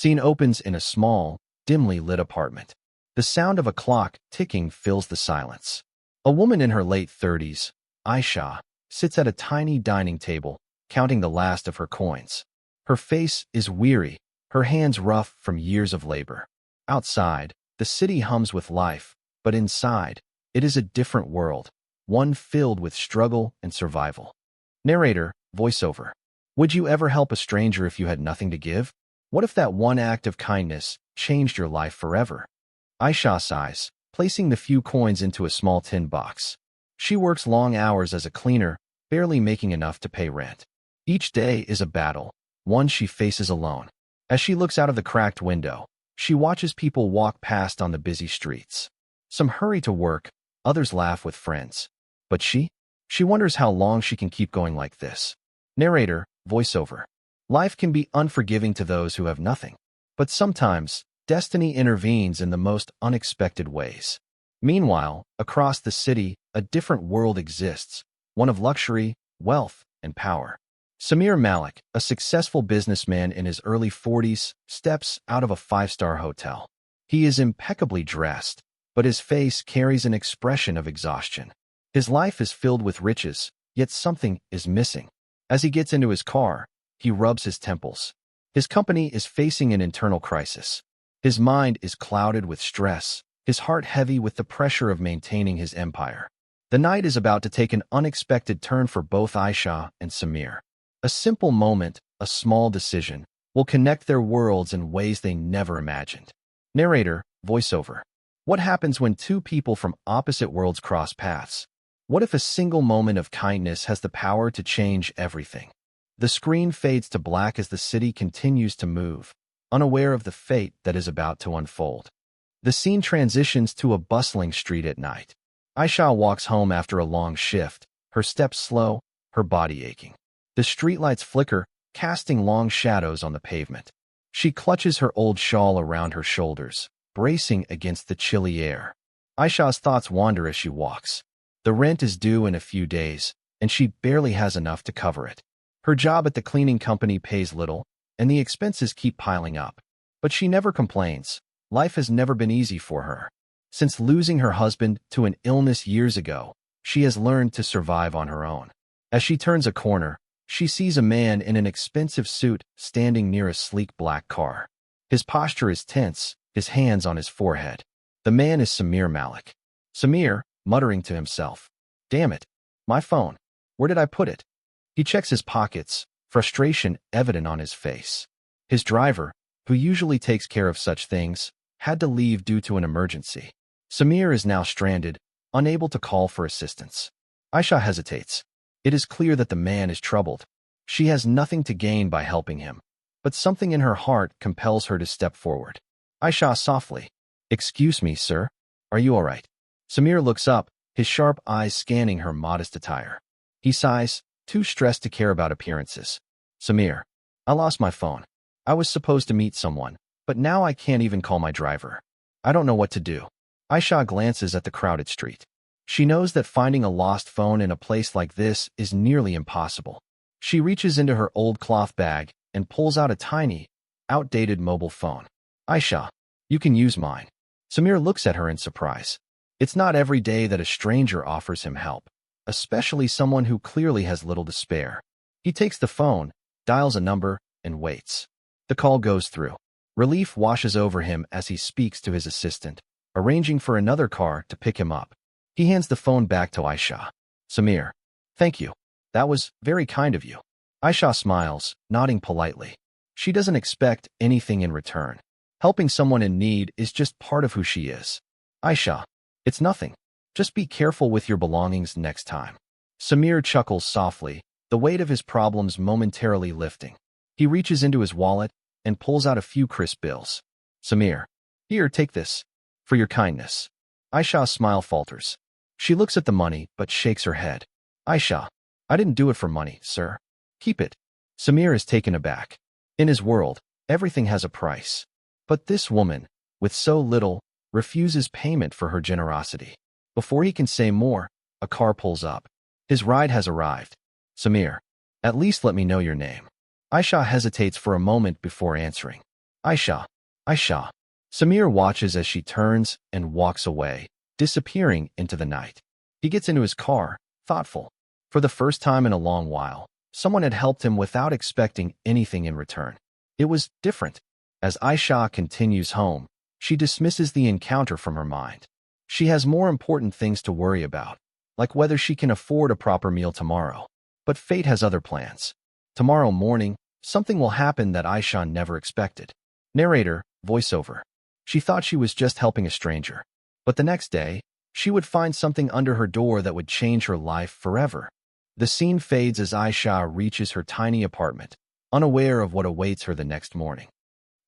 Scene opens in a small, dimly lit apartment. The sound of a clock ticking fills the silence. A woman in her late 30s, Aisha, sits at a tiny dining table, counting the last of her coins. Her face is weary, her hands rough from years of labor. Outside, the city hums with life, but inside, it is a different world, one filled with struggle and survival. Narrator, voiceover. Would you ever help a stranger if you had nothing to give? What if that one act of kindness changed your life forever? Aisha sighs, placing the few coins into a small tin box. She works long hours as a cleaner, barely making enough to pay rent. Each day is a battle, one she faces alone. As she looks out of the cracked window, she watches people walk past on the busy streets. Some hurry to work, others laugh with friends. But she wonders how long she can keep going like this. Narrator, voiceover. Life can be unforgiving to those who have nothing. But sometimes, destiny intervenes in the most unexpected ways. Meanwhile, across the city, a different world exists, one of luxury, wealth, and power. Samir Malik, a successful businessman in his early 40s, steps out of a five-star hotel. He is impeccably dressed, but his face carries an expression of exhaustion. His life is filled with riches, yet something is missing. As he gets into his car, he rubs his temples. His company is facing an internal crisis. His mind is clouded with stress, his heart heavy with the pressure of maintaining his empire. The night is about to take an unexpected turn for both Aisha and Samir. A simple moment, a small decision, will connect their worlds in ways they never imagined. Narrator, voiceover. What happens when two people from opposite worlds cross paths? What if a single moment of kindness has the power to change everything? The screen fades to black as the city continues to move, unaware of the fate that is about to unfold. The scene transitions to a bustling street at night. Aisha walks home after a long shift, her steps slow, her body aching. The streetlights flicker, casting long shadows on the pavement. She clutches her old shawl around her shoulders, bracing against the chilly air. Aisha's thoughts wander as she walks. The rent is due in a few days, and she barely has enough to cover it. Her job at the cleaning company pays little, and the expenses keep piling up. But she never complains. Life has never been easy for her. Since losing her husband to an illness years ago, she has learned to survive on her own. As she turns a corner, she sees a man in an expensive suit standing near a sleek black car. His posture is tense, his hands on his forehead. The man is Samir Malik. Samir, muttering to himself, "Damn it, my phone. Where did I put it?" He checks his pockets, frustration evident on his face. His driver, who usually takes care of such things, had to leave due to an emergency. Samir is now stranded, unable to call for assistance. Aisha hesitates. It is clear that the man is troubled. She has nothing to gain by helping him, but something in her heart compels her to step forward. Aisha softly, "Excuse me, sir. Are you all right?" Samir looks up, his sharp eyes scanning her modest attire. He sighs, too stressed to care about appearances. "Samir, I lost my phone. I was supposed to meet someone, but now I can't even call my driver. I don't know what to do." Aisha glances at the crowded street. She knows that finding a lost phone in a place like this is nearly impossible. She reaches into her old cloth bag and pulls out a tiny, outdated mobile phone. "Aisha, you can use mine." Samir looks at her in surprise. It's not every day that a stranger offers him help, especially someone who clearly has little to spare. He takes the phone, dials a number, and waits. The call goes through. Relief washes over him as he speaks to his assistant, arranging for another car to pick him up. He hands the phone back to Aisha. "Samir, thank you. That was very kind of you." Aisha smiles, nodding politely. She doesn't expect anything in return. Helping someone in need is just part of who she is. "Aisha, it's nothing. Just be careful with your belongings next time." Samir chuckles softly, the weight of his problems momentarily lifting. He reaches into his wallet and pulls out a few crisp bills. "Samir, here, take this. For your kindness." Aisha's smile falters. She looks at the money but shakes her head. "Aisha, I didn't do it for money, sir. Keep it." Samir is taken aback. In his world, everything has a price. But this woman, with so little, refuses payment for her generosity. Before he can say more, a car pulls up. His ride has arrived. "Samir, at least let me know your name." Aisha hesitates for a moment before answering. Aisha, Aisha. Samir watches as she turns and walks away, disappearing into the night. He gets into his car, thoughtful. For the first time in a long while, someone had helped him without expecting anything in return. It was different. As Aisha continues home, she dismisses the encounter from her mind. She has more important things to worry about, like whether she can afford a proper meal tomorrow. But fate has other plans. Tomorrow morning, something will happen that Aisha never expected. Narrator, voiceover. She thought she was just helping a stranger. But the next day, she would find something under her door that would change her life forever. The scene fades as Aisha reaches her tiny apartment, unaware of what awaits her the next morning.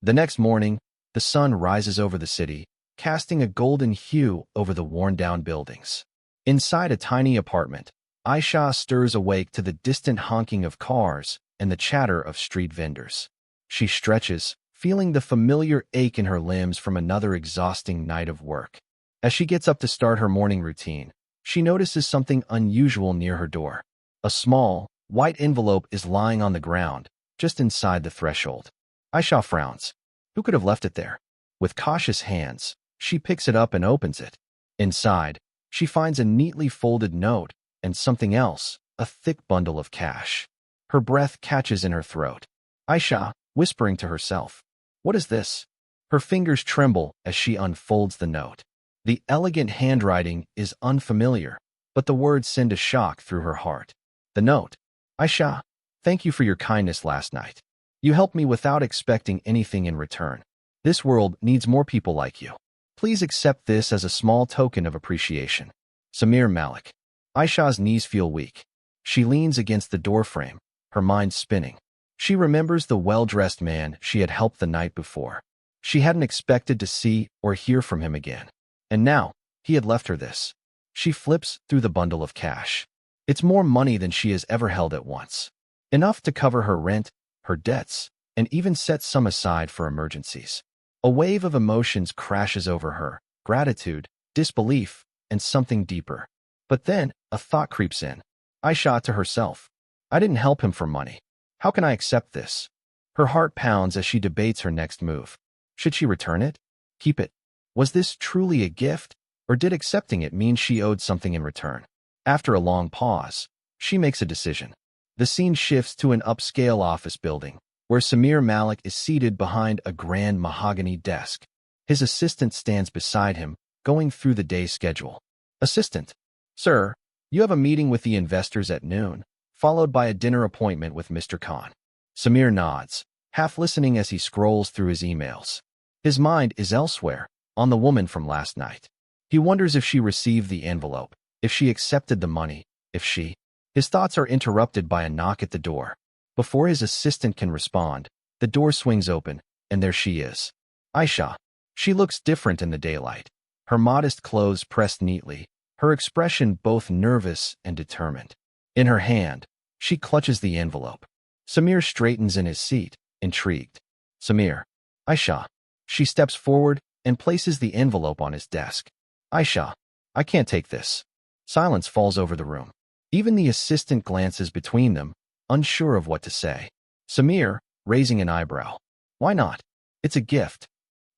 The next morning, the sun rises over the city, casting a golden hue over the worn-down buildings. Inside a tiny apartment, Aisha stirs awake to the distant honking of cars and the chatter of street vendors. She stretches, feeling the familiar ache in her limbs from another exhausting night of work. As she gets up to start her morning routine, she notices something unusual near her door. A small, white envelope is lying on the ground, just inside the threshold. Aisha frowns. Who could have left it there? With cautious hands, she picks it up and opens it. Inside, she finds a neatly folded note and something else, a thick bundle of cash. Her breath catches in her throat. Aisha, whispering to herself, "What is this?" Her fingers tremble as she unfolds the note. The elegant handwriting is unfamiliar, but the words send a shock through her heart. The note: Aisha, thank you for your kindness last night. You helped me without expecting anything in return. This world needs more people like you. Please accept this as a small token of appreciation. Samir Malik. Aisha's knees feel weak. She leans against the doorframe, her mind spinning. She remembers the well-dressed man she had helped the night before. She hadn't expected to see or hear from him again. And now, he had left her this. She flips through the bundle of cash. It's more money than she has ever held at once. Enough to cover her rent, her debts, and even set some aside for emergencies. A wave of emotions crashes over her: gratitude, disbelief, and something deeper. But then, a thought creeps in. Aisha to herself. I didn't help him for money. How can I accept this? Her heart pounds as she debates her next move. Should she return it? Keep it? Was this truly a gift, or did accepting it mean she owed something in return? After a long pause, she makes a decision. The scene shifts to an upscale office building, where Samir Malik is seated behind a grand mahogany desk. His assistant stands beside him, going through the day's schedule. Assistant: Sir, you have a meeting with the investors at noon, followed by a dinner appointment with Mr. Khan. Samir nods, half listening as he scrolls through his emails. His mind is elsewhere, on the woman from last night. He wonders if she received the envelope, if she accepted the money, if she... His thoughts are interrupted by a knock at the door. Before his assistant can respond, the door swings open, and there she is. Aisha. She looks different in the daylight. Her modest clothes pressed neatly, her expression both nervous and determined. In her hand, she clutches the envelope. Samir straightens in his seat, intrigued. Samir. Aisha. She steps forward and places the envelope on his desk. Aisha. I can't take this. Silence falls over the room. Even the assistant glances between them, unsure of what to say. Samir, raising an eyebrow. Why not? It's a gift.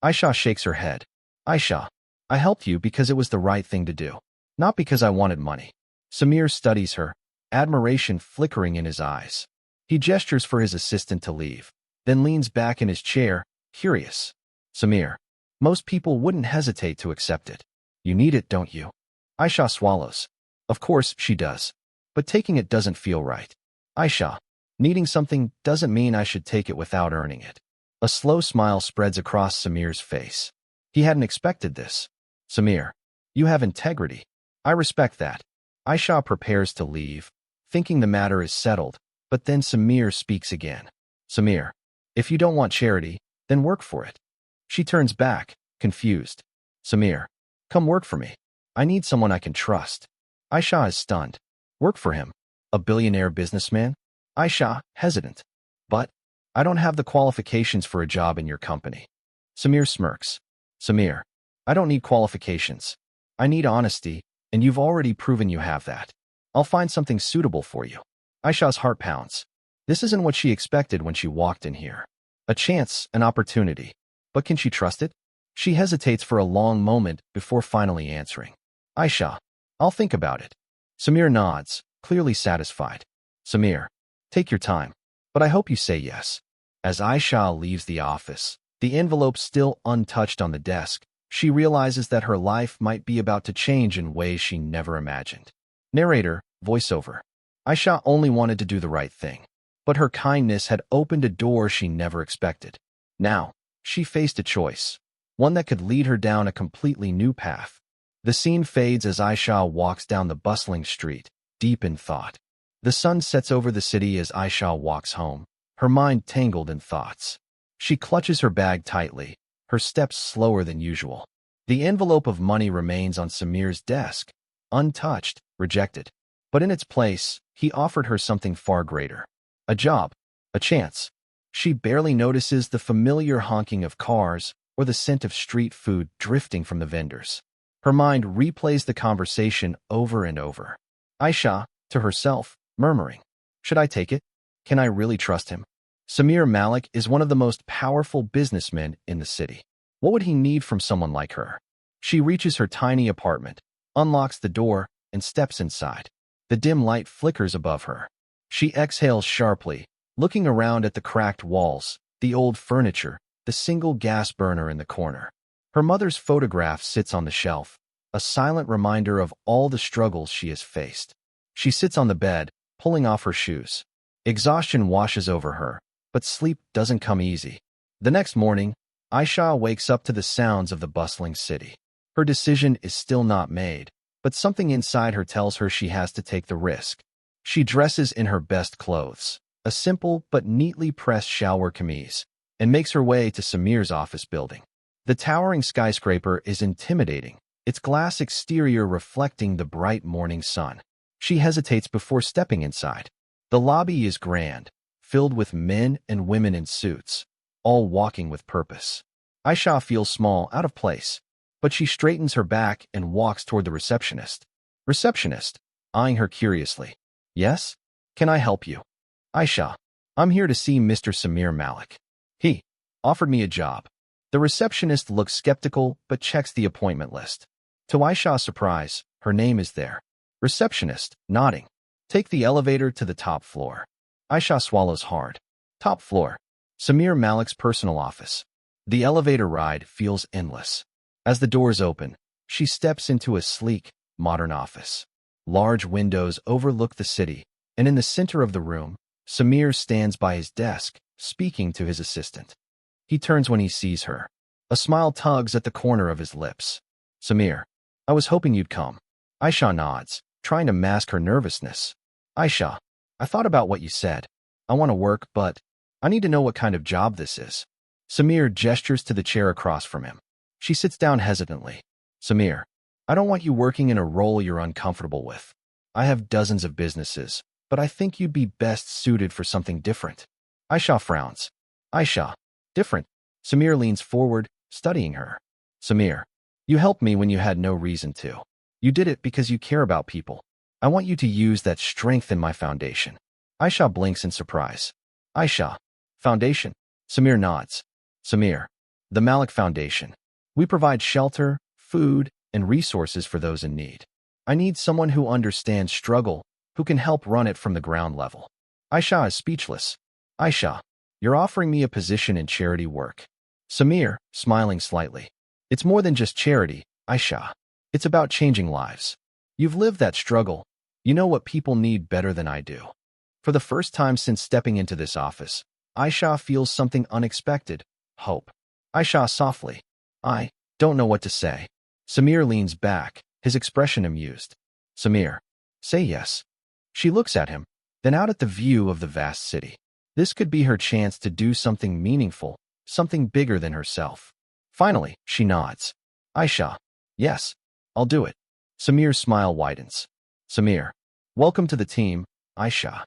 Aisha shakes her head. Aisha, I helped you because it was the right thing to do, not because I wanted money. Samir studies her, admiration flickering in his eyes. He gestures for his assistant to leave, then leans back in his chair, curious. Samir. Most people wouldn't hesitate to accept it. You need it, don't you? Aisha swallows. Of course she does. But taking it doesn't feel right. Aisha. Needing something doesn't mean I should take it without earning it. A slow smile spreads across Samir's face. He hadn't expected this. Samir. You have integrity. I respect that. Aisha prepares to leave, thinking the matter is settled, but then Samir speaks again. Samir. If you don't want charity, then work for it. She turns back, confused. Samir. Come work for me. I need someone I can trust. Aisha is stunned. Work for him? A billionaire businessman? Aisha, hesitant. But I don't have the qualifications for a job in your company. Samir smirks. Samir. I don't need qualifications. I need honesty, and you've already proven you have that. I'll find something suitable for you. Aisha's heart pounds. This isn't what she expected when she walked in here. A chance, an opportunity. But can she trust it? She hesitates for a long moment before finally answering. Aisha, I'll think about it. Samir nods, clearly satisfied. Samir, take your time, but I hope you say yes. As Aisha leaves the office, the envelope still untouched on the desk, she realizes that her life might be about to change in ways she never imagined. Narrator, voiceover. Aisha only wanted to do the right thing, but her kindness had opened a door she never expected. Now, she faced a choice, one that could lead her down a completely new path. The scene fades as Aisha walks down the bustling street, deep in thought. The sun sets over the city as Aisha walks home, her mind tangled in thoughts. She clutches her bag tightly, her steps slower than usual. The envelope of money remains on Samir's desk, untouched, rejected. But in its place, he offered her something far greater. A job, a chance. She barely notices the familiar honking of cars or the scent of street food drifting from the vendors. Her mind replays the conversation over and over. Aisha, to herself, murmuring, should I take it? Can I really trust him? Samir Malik is one of the most powerful businessmen in the city. What would he need from someone like her? She reaches her tiny apartment, unlocks the door, and steps inside. The dim light flickers above her. She exhales sharply, looking around at the cracked walls, the old furniture, the single gas burner in the corner. Her mother's photograph sits on the shelf, a silent reminder of all the struggles she has faced. She sits on the bed, pulling off her shoes. Exhaustion washes over her, but sleep doesn't come easy. The next morning, Aisha wakes up to the sounds of the bustling city. Her decision is still not made, but something inside her tells her she has to take the risk. She dresses in her best clothes, a simple but neatly pressed shower kameez, and makes her way to Samir's office building. The towering skyscraper is intimidating, its glass exterior reflecting the bright morning sun. She hesitates before stepping inside. The lobby is grand, filled with men and women in suits, all walking with purpose. Aisha feels small, out of place, but she straightens her back and walks toward the receptionist. Receptionist, eyeing her curiously. Yes? Can I help you? Aisha, I'm here to see Mr. Samir Malik. He offered me a job. The receptionist looks skeptical but checks the appointment list. To Aisha's surprise, her name is there. Receptionist, nodding. Take the elevator to the top floor. Aisha swallows hard. Top floor. Samir Malik's personal office. The elevator ride feels endless. As the doors open, she steps into a sleek, modern office. Large windows overlook the city, and in the center of the room, Samir stands by his desk, speaking to his assistant. He turns when he sees her. A smile tugs at the corner of his lips. Samir, I was hoping you'd come. Aisha nods, trying to mask her nervousness. Aisha, I thought about what you said. I want to work, but I need to know what kind of job this is. Samir gestures to the chair across from him. She sits down hesitantly. Samir, I don't want you working in a role you're uncomfortable with. I have dozens of businesses, but I think you'd be best suited for something different. Aisha frowns. Aisha, different. Samir leans forward, studying her. Samir, you helped me when you had no reason to. You did it because you care about people. I want you to use that strength in my foundation. Aisha blinks in surprise. Aisha, foundation? Samir nods. Samir, the Malik Foundation. We provide shelter, food, and resources for those in need. I need someone who understands struggle, who can help run it from the ground level. Aisha is speechless. Aisha, you're offering me a position in charity work. Samir, smiling slightly. It's more than just charity, Aisha. It's about changing lives. You've lived that struggle. You know what people need better than I do. For the first time since stepping into this office, Aisha feels something unexpected, hope. Aisha softly. I don't know what to say. Samir leans back, his expression amused. Samir, say yes. She looks at him, then out at the view of the vast city. This could be her chance to do something meaningful, something bigger than herself. Finally, she nods. Aisha, yes, I'll do it. Samir's smile widens. Samir, welcome to the team, Aisha.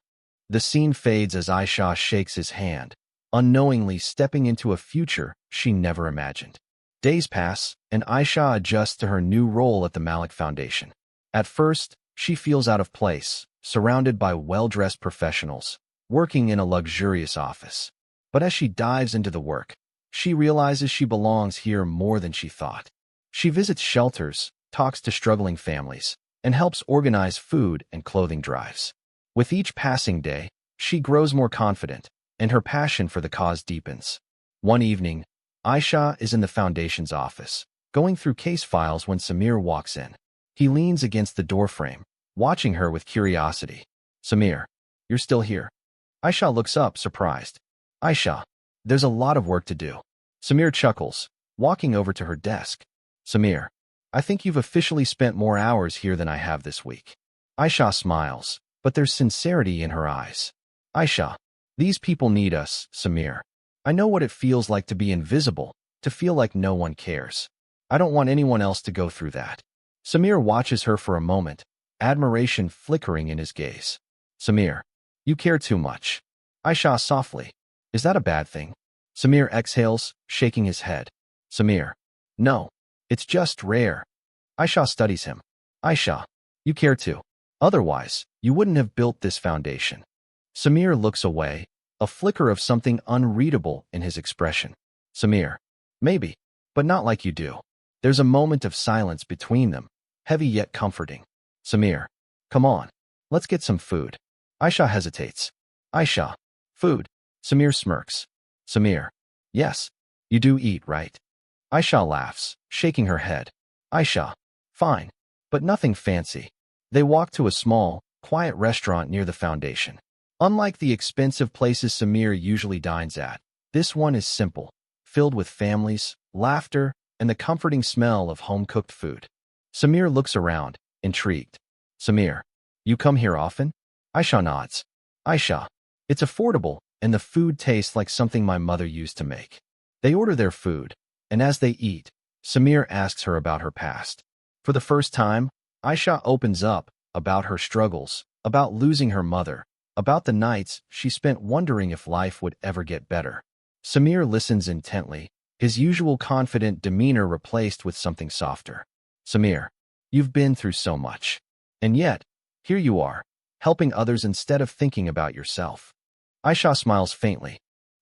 The scene fades as Aisha shakes his hand, unknowingly stepping into a future she never imagined. Days pass, and Aisha adjusts to her new role at the Malik Foundation. At first, she feels out of place, surrounded by well-dressed professionals, working in a luxurious office. But as she dives into the work, she realizes she belongs here more than she thought. She visits shelters, talks to struggling families, and helps organize food and clothing drives. With each passing day, she grows more confident, and her passion for the cause deepens. One evening, Aisha is in the foundation's office, going through case files when Samir walks in. He leans against the doorframe, watching her with curiosity. "Samir, you're still here." Aisha looks up, surprised. "Aisha, there's a lot of work to do." Samir chuckles, walking over to her desk. "Samir, I think you've officially spent more hours here than I have this week." Aisha smiles, but there's sincerity in her eyes. "Aisha, these people need us, Samir. I know what it feels like to be invisible, to feel like no one cares. I don't want anyone else to go through that." Samir watches her for a moment, admiration flickering in his gaze. "Samir, you care too much." Aisha softly. "Is that a bad thing?" Samir exhales, shaking his head. "Samir, no. It's just rare." Aisha studies him. "Aisha, you care too. Otherwise, you wouldn't have built this foundation." Samir looks away, a flicker of something unreadable in his expression. "Samir, maybe, but not like you do." There's a moment of silence between them, heavy yet comforting. "Samir, come on. Let's get some food." Aisha hesitates. "Aisha, food." Samir smirks. "Samir, yes, you do eat, right?" Aisha laughs, shaking her head. "Aisha, fine, but nothing fancy." They walk to a small, quiet restaurant near the foundation. Unlike the expensive places Samir usually dines at, this one is simple, filled with families, laughter, and the comforting smell of home-cooked food. Samir looks around, intrigued. "Samir, you come here often?" Aisha nods. "Aisha, it's affordable, and the food tastes like something my mother used to make." They order their food, and as they eat, Samir asks her about her past. For the first time, Aisha opens up about her struggles, about losing her mother, about the nights she spent wondering if life would ever get better. Samir listens intently, his usual confident demeanor replaced with something softer. "Samir, you've been through so much. And yet, here you are, helping others instead of thinking about yourself." Aisha smiles faintly.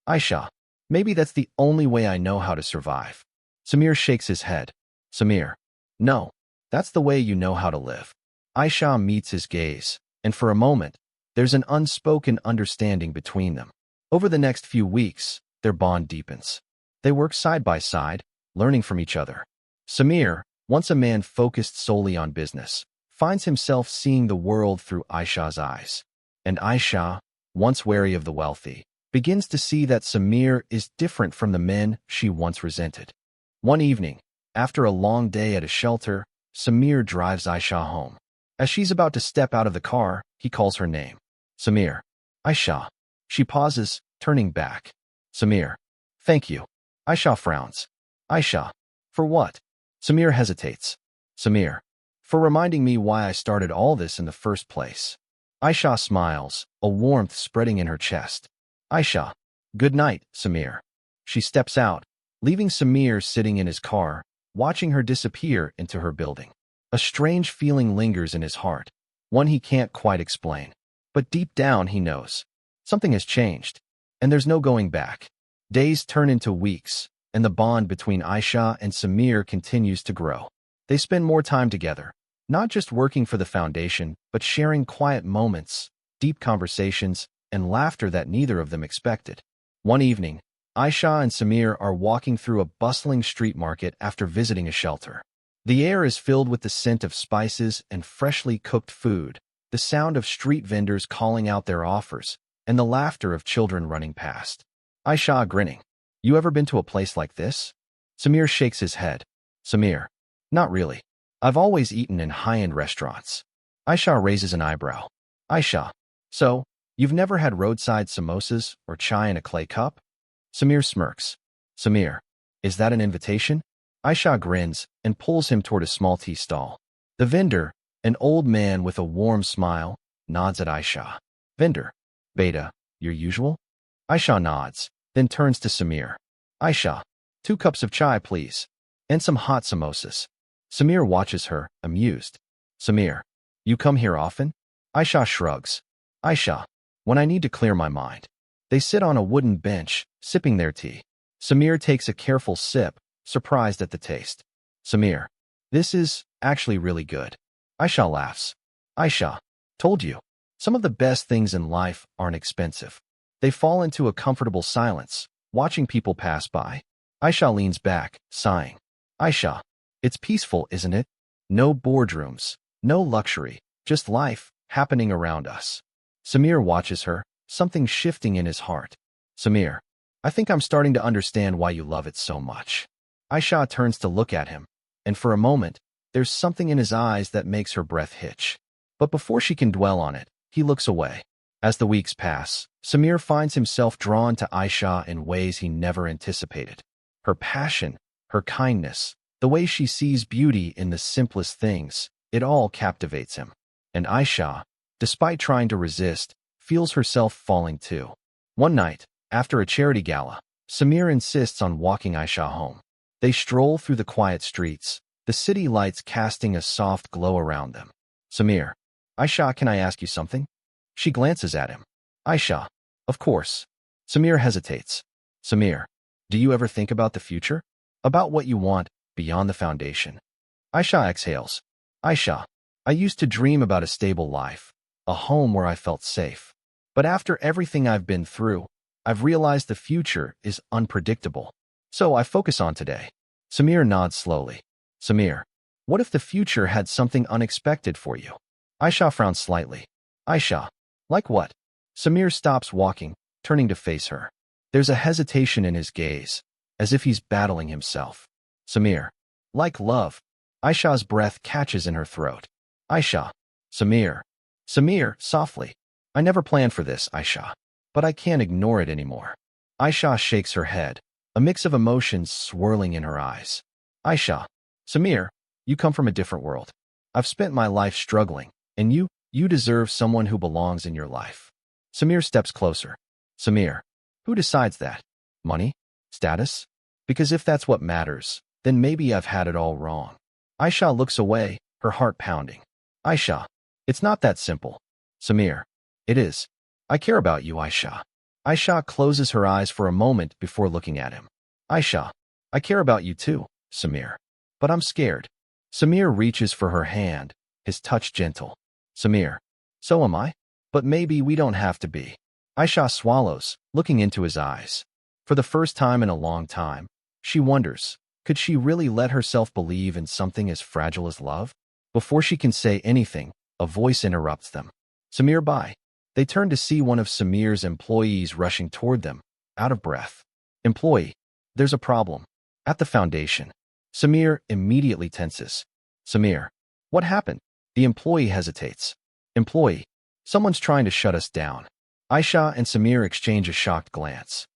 "Aisha, maybe that's the only way I know how to survive." Samir shakes his head. "Samir, no, that's the way you know how to live." Aisha meets his gaze, and for a moment, there's an unspoken understanding between them. Over the next few weeks, their bond deepens. They work side by side, learning from each other. Samir, once a man focused solely on business, finds himself seeing the world through Aisha's eyes. And Aisha, once wary of the wealthy, begins to see that Samir is different from the men she once resented. One evening, after a long day at a shelter, Samir drives Aisha home. As she's about to step out of the car, he calls her name. "Samir." "Aisha." She pauses, turning back. "Samir." "Thank you." Aisha frowns. "Aisha. For what?" Samir hesitates. "Samir. For reminding me why I started all this in the first place." Aisha smiles, a warmth spreading in her chest. "Aisha. Good night, Samir." She steps out, leaving Samir sitting in his car, watching her disappear into her building. A strange feeling lingers in his heart, one he can't quite explain. But deep down he knows. Something has changed, and there's no going back. Days turn into weeks, and the bond between Aisha and Samir continues to grow. They spend more time together, not just working for the foundation, but sharing quiet moments, deep conversations, and laughter that neither of them expected. One evening, Aisha and Samir are walking through a bustling street market after visiting a shelter. The air is filled with the scent of spices and freshly cooked food, the sound of street vendors calling out their offers, and the laughter of children running past. Aisha grinning. "You ever been to a place like this?" Samir shakes his head. "Samir, not really. I've always eaten in high-end restaurants." Aisha raises an eyebrow. "Aisha, so, you've never had roadside samosas or chai in a clay cup?" Samir smirks. "Samir, is that an invitation?" Aisha grins and pulls him toward a small tea stall. The vendor, an old man with a warm smile, nods at Aisha. "Vendor, Beta, your usual?" Aisha nods, then turns to Samir. "Aisha, 2 cups of chai, please. And some hot samosas." Samir watches her, amused. "Samir, you come here often?" Aisha shrugs. "Aisha, when I need to clear my mind." They sit on a wooden bench, sipping their tea. Samir takes a careful sip, surprised at the taste. Samir, this is actually really good. Aisha laughs. Aisha, told you. Some of the best things in life aren't expensive. They fall into a comfortable silence, watching people pass by. Aisha leans back, sighing. Aisha, it's peaceful, isn't it? No boardrooms, no luxury, just life happening around us. Samir watches her, something shifting in his heart. Samir, I think I'm starting to understand why you love it so much. Aisha turns to look at him, and for a moment, there's something in his eyes that makes her breath hitch. But before she can dwell on it, he looks away. As the weeks pass, Samir finds himself drawn to Aisha in ways he never anticipated. Her passion, her kindness, the way she sees beauty in the simplest things, it all captivates him. And Aisha, despite trying to resist, feels herself falling too. One night, after a charity gala, Samir insists on walking Aisha home. They stroll through the quiet streets, the city lights casting a soft glow around them. Samir, Aisha, can I ask you something? She glances at him. Aisha, of course. Samir hesitates. Samir, do you ever think about the future? About what you want beyond the foundation? Aisha exhales. Aisha, I used to dream about a stable life, a home where I felt safe. But after everything I've been through, I've realized the future is unpredictable. So I focus on today. Samir nods slowly. Samir, what if the future had something unexpected for you? Aisha frowns slightly. Aisha, like what? Samir stops walking, turning to face her. There's a hesitation in his gaze, as if he's battling himself. Samir, like love. Aisha's breath catches in her throat. Aisha, Samir. Samir, softly. I never planned for this, Aisha. But I can't ignore it anymore. Aisha shakes her head, a mix of emotions swirling in her eyes. Aisha, Samir, you come from a different world. I've spent my life struggling, and you deserve someone who belongs in your life. Samir steps closer. Samir, who decides that? Money? Status? Because if that's what matters, then maybe I've had it all wrong. Aisha looks away, her heart pounding. Aisha, it's not that simple. Samir, it is. I care about you, Aisha. Aisha closes her eyes for a moment before looking at him. Aisha, I care about you too, Samir. But I'm scared. Samir reaches for her hand, his touch gentle. Samir, so am I. But maybe we don't have to be. Aisha swallows, looking into his eyes. For the first time in a long time, she wonders, could she really let herself believe in something as fragile as love? Before she can say anything, a voice interrupts them. Samir, bye. They turn to see one of Samir's employees rushing toward them, out of breath. Employee, there's a problem. At the foundation. Samir immediately tenses. Samir, what happened? The employee hesitates. Employee, someone's trying to shut us down. Aisha and Samir exchange a shocked glance.